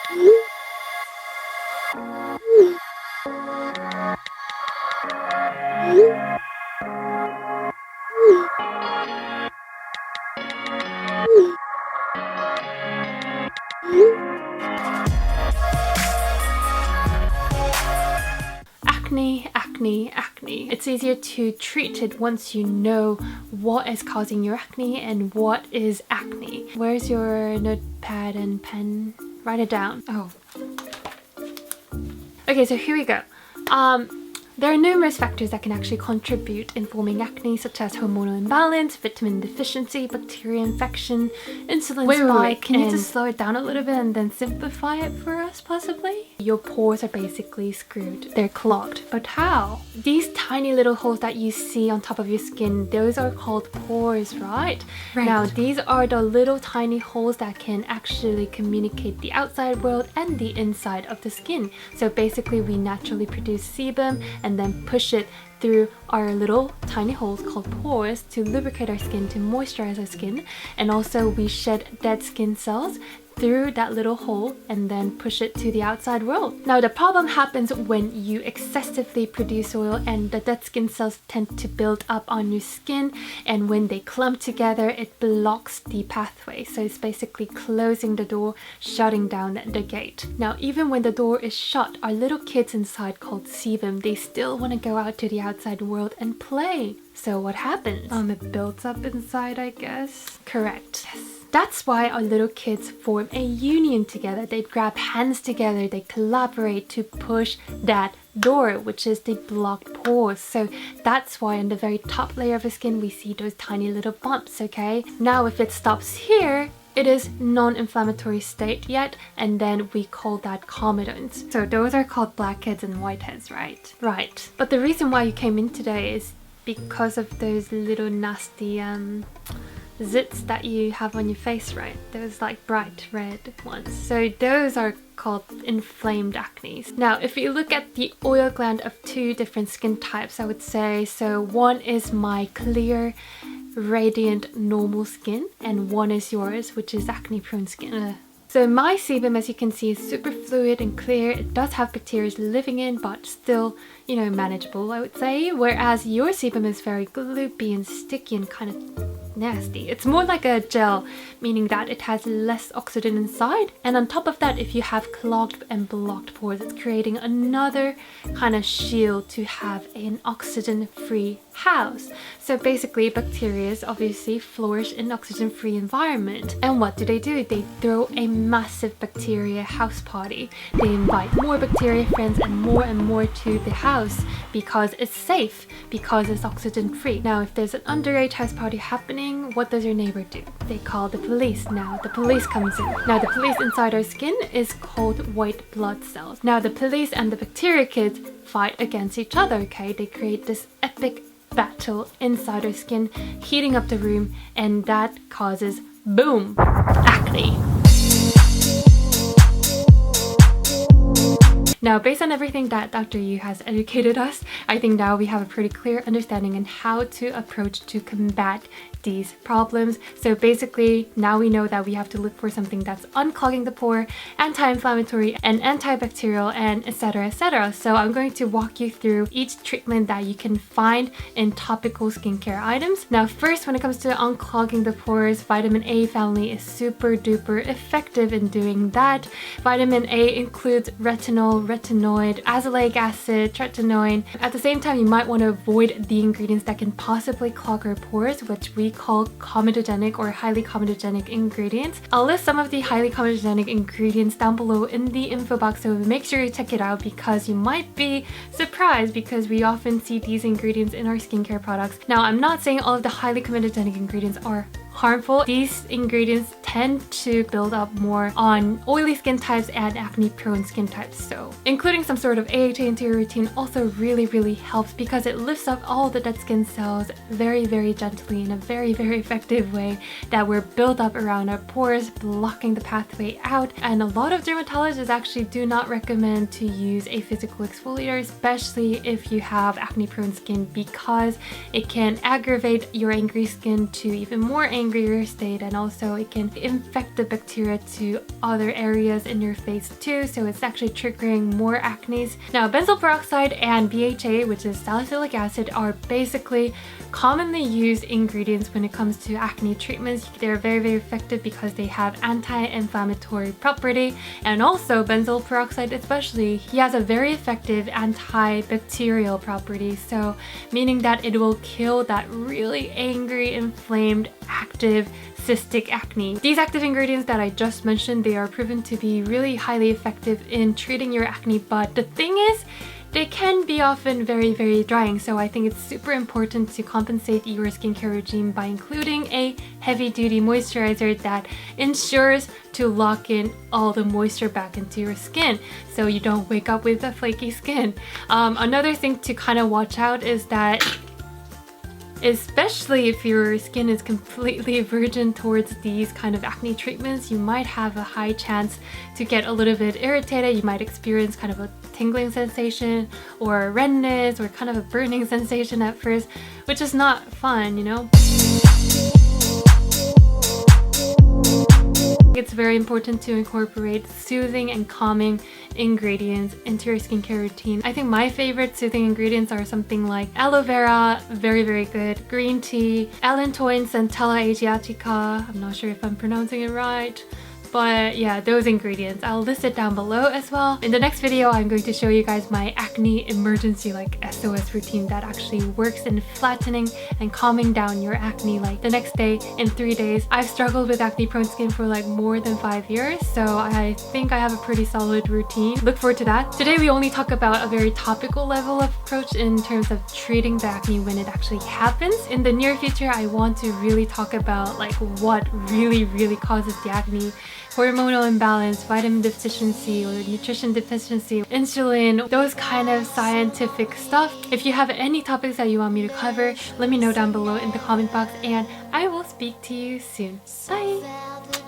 Acne, acne, acne. It's easier to treat it once you know what is causing your acne and what is acne. Where's your notepad and pen? Write it down. Oh. Okay, so here we go. There are numerous factors that can actually contribute in forming acne, such as hormonal imbalance, vitamin deficiency, bacteria infection, insulin spike. Wait, can you just slow it down a little bit and then simplify it for us, possibly? Your pores are basically screwed. They're clogged. But how? These tiny little holes that you see on top of your skin, those are called pores, right? Now, these are the little tiny holes that can actually communicate the outside world and the inside of the skin. So basically, we naturally produce sebum and then push it through our little tiny holes called pores to lubricate our skin, to moisturize our skin. And also we shed dead skin cells through that little hole and then push it to the outside world. Now the problem happens when you excessively produce oil and the dead skin cells tend to build up on your skin, and when they clump together it blocks the pathway. So it's basically closing the door, shutting down the gate. Now even when the door is shut, our little kids inside called sebum, they still want to go out to the outside world and play. So what happens? It builds up inside, I guess. Correct. Yes. That's why our little kids form a union together. They grab hands together, they collaborate to push that door, which is the blocked pores. So that's why on the very top layer of the skin we see those tiny little bumps, okay? Now if it stops here, it is non-inflammatory state yet, and then we call that comedones. So those are called blackheads and whiteheads, right? Right. But the reason why you came in today is because of those little nasty zits that you have on your face, right? Those like bright red ones. So those are called inflamed acne. Now if you look at the oil gland of two different skin types, I would say, so one is my clear radiant normal skin and one is yours, which is acne prone skin. So my sebum, as you can see, is super fluid and clear. It does have bacteria living in, but still, you know, manageable, I would say. Whereas your sebum is very gloopy and sticky and kind of nasty. It's more like a gel, meaning that it has less oxygen inside. And on top of that, if you have clogged and blocked pores, it's creating another kind of shield to have an oxygen-free house. So basically, bacteria obviously flourish in an oxygen-free environment. And what do? They throw a massive bacteria house party. They invite more bacteria friends and more to the house because it's safe, because it's oxygen-free. Now, if there's an underage house party happening, what does your neighbor do? They call the police. Now the police comes in. Now the police inside our skin is called white blood cells. Now the police and the bacteria kids fight against each other, okay? They create this epic battle inside our skin, heating up the room, and that causes, boom, acne. Now, based on everything that Dr. Yoo has educated us, I think now we have a pretty clear understanding on how to approach to combat these problems. So basically, now we know that we have to look for something that's unclogging the pore, anti-inflammatory and antibacterial, and etc, etc. So I'm going to walk you through each treatment that you can find in topical skincare items. Now first, when it comes to unclogging the pores, vitamin A family is super duper effective in doing that. Vitamin A includes retinol, retinoid, azelaic acid, tretinoin. At the same time, you might want to avoid the ingredients that can possibly clog our pores, which we call comedogenic or highly comedogenic ingredients. I'll list some of the highly comedogenic ingredients down below in the info box, so make sure you check it out because you might be surprised because we often see these ingredients in our skincare products. Now, I'm not saying all of the highly comedogenic ingredients are harmful. These ingredients tend to build up more on oily skin types and acne prone skin types. So including some sort of AHA into your routine also really helps because it lifts up all the dead skin cells very gently in a very effective way that were built up around our pores, blocking the pathway out. And a lot of dermatologists actually do not recommend to use a physical exfoliator, especially if you have acne prone skin, because it can aggravate your angry skin to even more angrier state, and also it can infect the bacteria to other areas in your face too, so it's actually triggering more acne. Now, benzoyl peroxide and BHA, which is salicylic acid, are basically commonly used ingredients when it comes to acne treatments. They're very, very effective because they have anti-inflammatory property, and also benzoyl peroxide especially, he has a very effective antibacterial property, so meaning that it will kill that really angry, inflamed, active cystic acne. These active ingredients that I just mentioned, they are proven to be really highly effective in treating your acne, but the thing is, they can be often very, very drying, so I think it's super important to compensate your skincare regime by including a heavy-duty moisturizer that ensures to lock in all the moisture back into your skin so you don't wake up with a flaky skin. Another thing to kind of watch out is that, especially if your skin is completely virgin towards these kind of acne treatments, you might have a high chance to get a little bit irritated. You might experience kind of a tingling sensation or redness or kind of a burning sensation at first, which is not fun, you know? It's very important to incorporate soothing and calming ingredients into your skincare routine. I think my favorite soothing ingredients are something like aloe vera, very, very good, green tea, allantoin centella asiatica, I'm not sure if I'm pronouncing it right, but yeah, those ingredients. I'll list it down below as well. In the next video, I'm going to show you guys my acne emergency like SOS routine that actually works in flattening and calming down your acne like the next day in 3 days. I've struggled with acne prone skin for like more than 5 years, so I think I have a pretty solid routine. Look forward to that. Today we only talk about a very topical level of approach in terms of treating the acne when it actually happens. In the near future, I want to really talk about like what really causes the acne. Hormonal imbalance, vitamin deficiency or nutrition deficiency, insulin, those kind of scientific stuff. If you have any topics that you want me to cover, let me know down below in the comment box and I will speak to you soon. Bye!